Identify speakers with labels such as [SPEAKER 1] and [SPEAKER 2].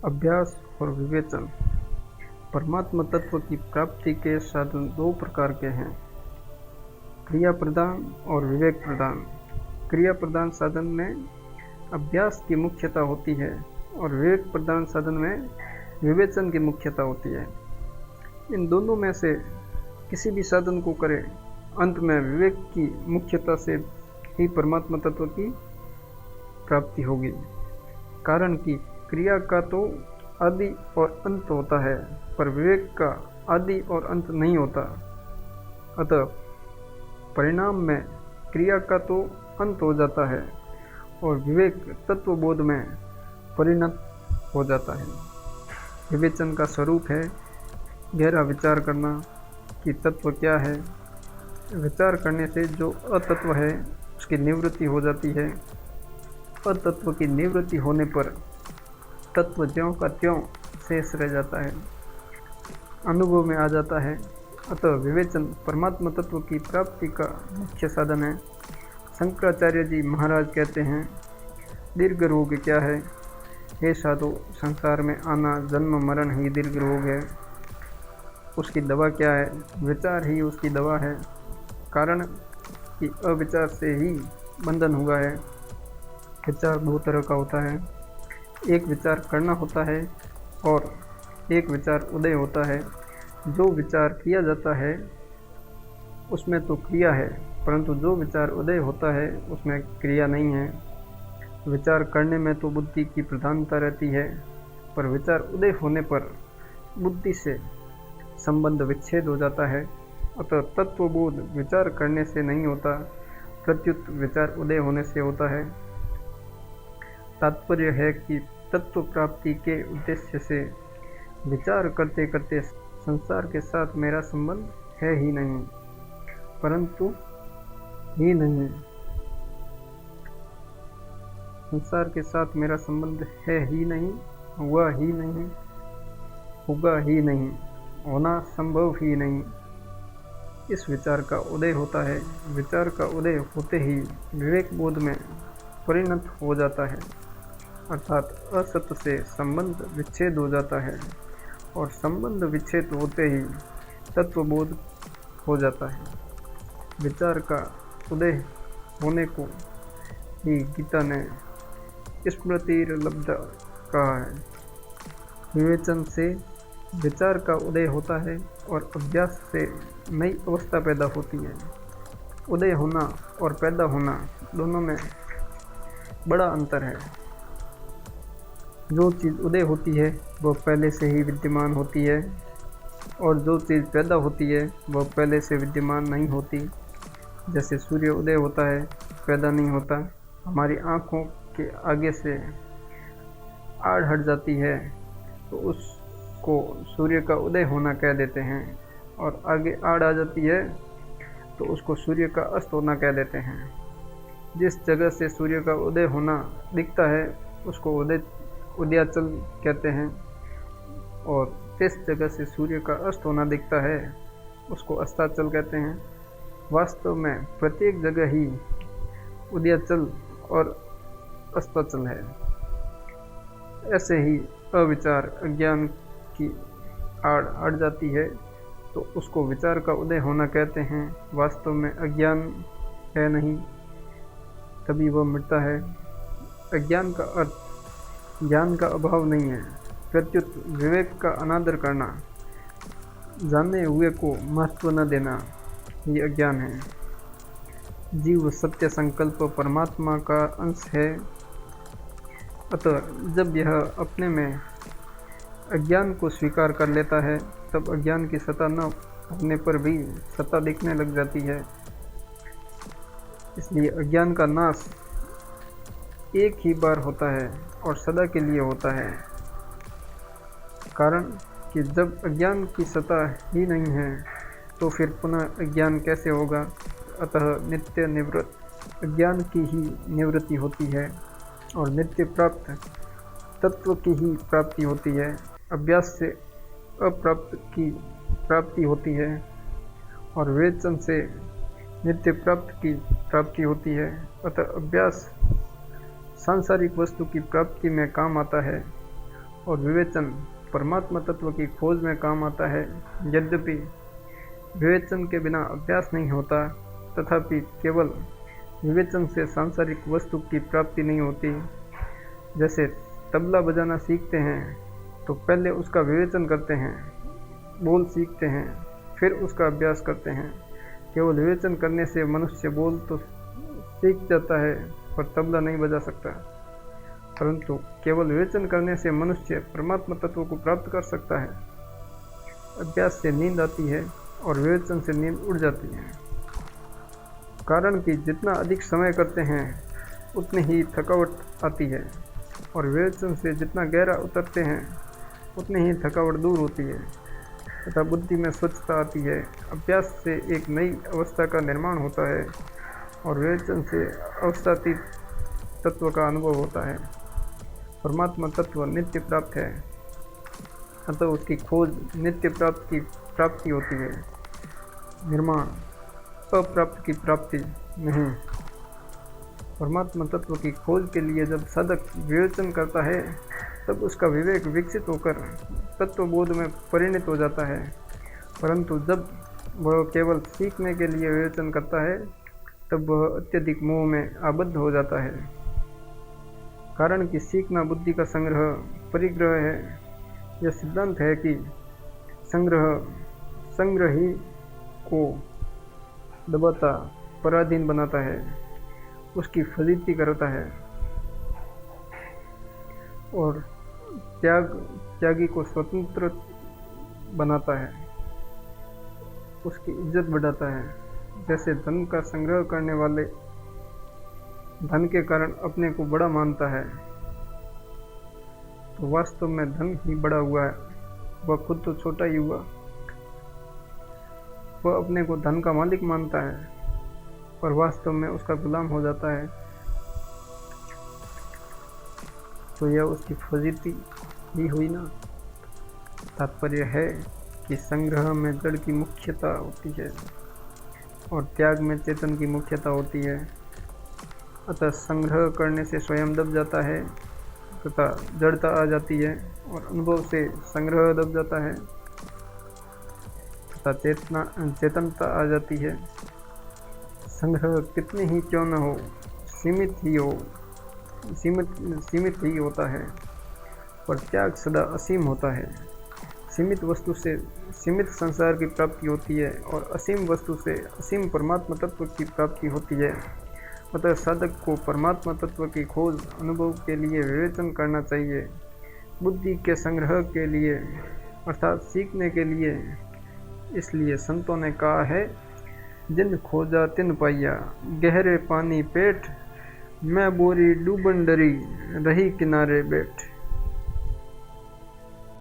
[SPEAKER 1] अभ्यास और विवेचन। परमात्म तत्व की प्राप्ति के साधन दो प्रकार के हैं, क्रिया प्रदान और विवेक प्रदान। क्रिया प्रदान साधन में अभ्यास की मुख्यता होती है और विवेक प्रदान साधन में विवेचन की मुख्यता होती है। इन दोनों में से किसी भी साधन को करें, अंत में विवेक की मुख्यता से ही परमात्मा तत्व की प्राप्ति होगी। कारण कि क्रिया का तो आदि और अंत होता है, पर विवेक का आदि और अंत नहीं होता। अतः परिणाम में क्रिया का तो अंत हो जाता है और विवेक तत्वबोध में परिणत हो जाता है। विवेचन का स्वरूप है गहरा विचार करना कि तत्व क्या है। विचार करने से जो अतत्व है उसकी निवृत्ति हो जाती है। अतत्व की निवृत्ति होने पर तत्व ज्यों का त्यों शेष रह जाता है, अनुभव में आ जाता है। अतः विवेचन परमात्मा तत्व की प्राप्ति का मुख्य साधन है। शंकराचार्य जी महाराज कहते हैं, दीर्घ रोग क्या है? हे साधु, संसार में आना जन्म मरण ही दीर्घ रोग है। उसकी दवा क्या है? विचार ही उसकी दवा है। कारण कि अविचार से ही बंधन हुआ है। विचार दो तरह का होता है, एक विचार करना होता है और एक विचार उदय होता है। जो विचार किया जाता है उसमें तो क्रिया है, परंतु जो विचार उदय होता है उसमें क्रिया नहीं है। विचार करने में तो बुद्धि की प्रधानता रहती है, पर विचार उदय होने पर बुद्धि से संबंध विच्छेद हो जाता है। अतः तत्वबोध विचार करने से नहीं होता, प्रत्युत विचार उदय होने से होता है। तात्पर्य है कि तत्व प्राप्ति के उद्देश्य से विचार करते करते संसार के साथ मेरा संबंध है ही नहीं, परंतु ही नहीं, संसार के साथ मेरा संबंध है ही नहीं, हुआ ही नहीं, होगा ही नहीं, होना संभव ही नहीं। इस विचार का उदय होता है। विचार का उदय होते ही विवेक बोध में परिणत हो जाता है, अर्थात असत से संबंध विच्छेद हो जाता है और संबंध विच्छेद होते ही तत्वबोध हो जाता है। विचार का उदय होने को ही गीता ने स्मृतिर्लब्ध कहा है। विवेचन से विचार का उदय होता है और अभ्यास से नई अवस्था पैदा होती है। उदय होना और पैदा होना दोनों में बड़ा अंतर है। जो चीज़ उदय होती है वह पहले से ही विद्यमान होती है और जो चीज़ पैदा होती है वह पहले से विद्यमान नहीं होती। जैसे सूर्य उदय होता है, पैदा नहीं होता। हमारी आँखों के आगे से आड़ हट जाती है तो उसको सूर्य का उदय होना कह देते हैं, और आगे आड़ आ जाती है तो उसको सूर्य का अस्त होना कह देते हैं। जिस जगह से सूर्य का उदय होना दिखता है उसको उदयाचल कहते हैं, और जिस जगह से सूर्य का अस्त होना दिखता है उसको अस्ताचल कहते हैं। वास्तव में प्रत्येक जगह ही उदयाचल और अस्ताचल है। ऐसे ही अविचार अज्ञान की आड़ अड़ जाती है तो उसको विचार का उदय होना कहते हैं। वास्तव में अज्ञान है नहीं, तभी वह मिटता है। अज्ञान का अर्थ ज्ञान का अभाव नहीं है, प्रत्युत विवेक का अनादर करना, जाने हुए को महत्व न देना, ये अज्ञान है। जीव सत्य संकल्प परमात्मा का अंश है। अतः जब यह अपने में अज्ञान को स्वीकार कर लेता है तब अज्ञान की सत्ता न होने पर भी सत्ता दिखने लग जाती है। इसलिए अज्ञान का नाश एक ही बार होता है और सदा के लिए होता है। कारण कि जब अज्ञान की सत्ता ही नहीं है तो फिर पुनः अज्ञान कैसे होगा। अतः नित्य निवृत्त अज्ञान की ही निवृत्ति होती है और नित्य प्राप्त तत्व की ही प्राप्ति होती है। अभ्यास से अप्राप्त की प्राप्ति होती है और विवेचन से नित्य प्राप्त की प्राप्ति होती है। अतः अभ्यास सांसारिक वस्तु की प्राप्ति में काम आता है और विवेचन परमात्मा तत्व की खोज में काम आता है। यद्यपि विवेचन के बिना अभ्यास नहीं होता, तथापि केवल विवेचन से सांसारिक वस्तु की प्राप्ति नहीं होती। जैसे तबला बजाना सीखते हैं तो पहले उसका विवेचन करते हैं, बोल सीखते हैं, फिर उसका अभ्यास करते हैं। केवल विवेचन करने से मनुष्य बोल तो सीख जाता है पर तबला नहीं बजा सकता, परंतु केवल विवेचन करने से मनुष्य परमात्मा तत्व को प्राप्त कर सकता है। अभ्यास से नींद आती है और विवेचन से नींद उड़ जाती है, कारण कि जितना अधिक समय करते हैं उतनी ही थकावट आती है, और विवेचन से जितना गहरा उतरते हैं उतनी ही थकावट दूर होती है तथा बुद्धि में स्वच्छता आती है। अभ्यास से एक नई अवस्था का निर्माण होता है और विवेचन से अवस्थातीत तत्व का अनुभव होता है। परमात्मा तत्व नित्य प्राप्त है, अतः उसकी खोज नित्य प्राप्ति होती है, निर्माण अप्राप्त की प्राप्ति नहीं। परमात्मा तत्व की खोज के लिए जब साधक विवेचन करता है तब उसका विवेक विकसित होकर तत्वबोध में परिणत हो जाता है, परंतु जब वह केवल सीखने के लिए विवेचन करता है तब वह अत्यधिक मोह में आबद्ध हो जाता है। कारण कि सीखना बुद्धि का संग्रह परिग्रह है। यह सिद्धांत है कि संग्रही को दबाता, पराधीन बनाता है, उसकी फजीती करता है, और त्यागी को स्वतंत्र बनाता है, उसकी इज्जत बढ़ाता है। जैसे धन का संग्रह करने वाले धन के कारण अपने को बड़ा मानता है, तो वास्तव में धन ही बड़ा हुआ है, वह खुद तो छोटा ही हुआ। वह अपने को धन का मालिक मानता है पर वास्तव में उसका गुलाम हो जाता है, तो यह उसकी फजीती ही हुई ना। तात्पर्य है कि संग्रह में जड़ की मुख्यता होती है और त्याग में चेतन की मुख्यता होती है। अतः संग्रह करने से स्वयं दब जाता है तथा जड़ता आ जाती है, और अनुभव से संग्रह दब जाता है तथा चेतनता आ जाती है। संग्रह कितने ही क्यों न हो, सीमित ही होता है, पर त्याग सदा असीम होता है। सीमित वस्तु से सीमित संसार की प्राप्ति होती है और असीम वस्तु से असीम परमात्मा तत्व की प्राप्ति होती है। अतः साधक को परमात्मा तत्व की खोज अनुभव के लिए विवेचन करना चाहिए। बुद्धि के संग्रह के लिए अर्थात सीखने के लिए। इसलिए संतों ने कहा है, जिन खोजा तिन पाइया, गहरे पानी पेट, मैं बोरी डूबन डरी, रही किनारे बैठ।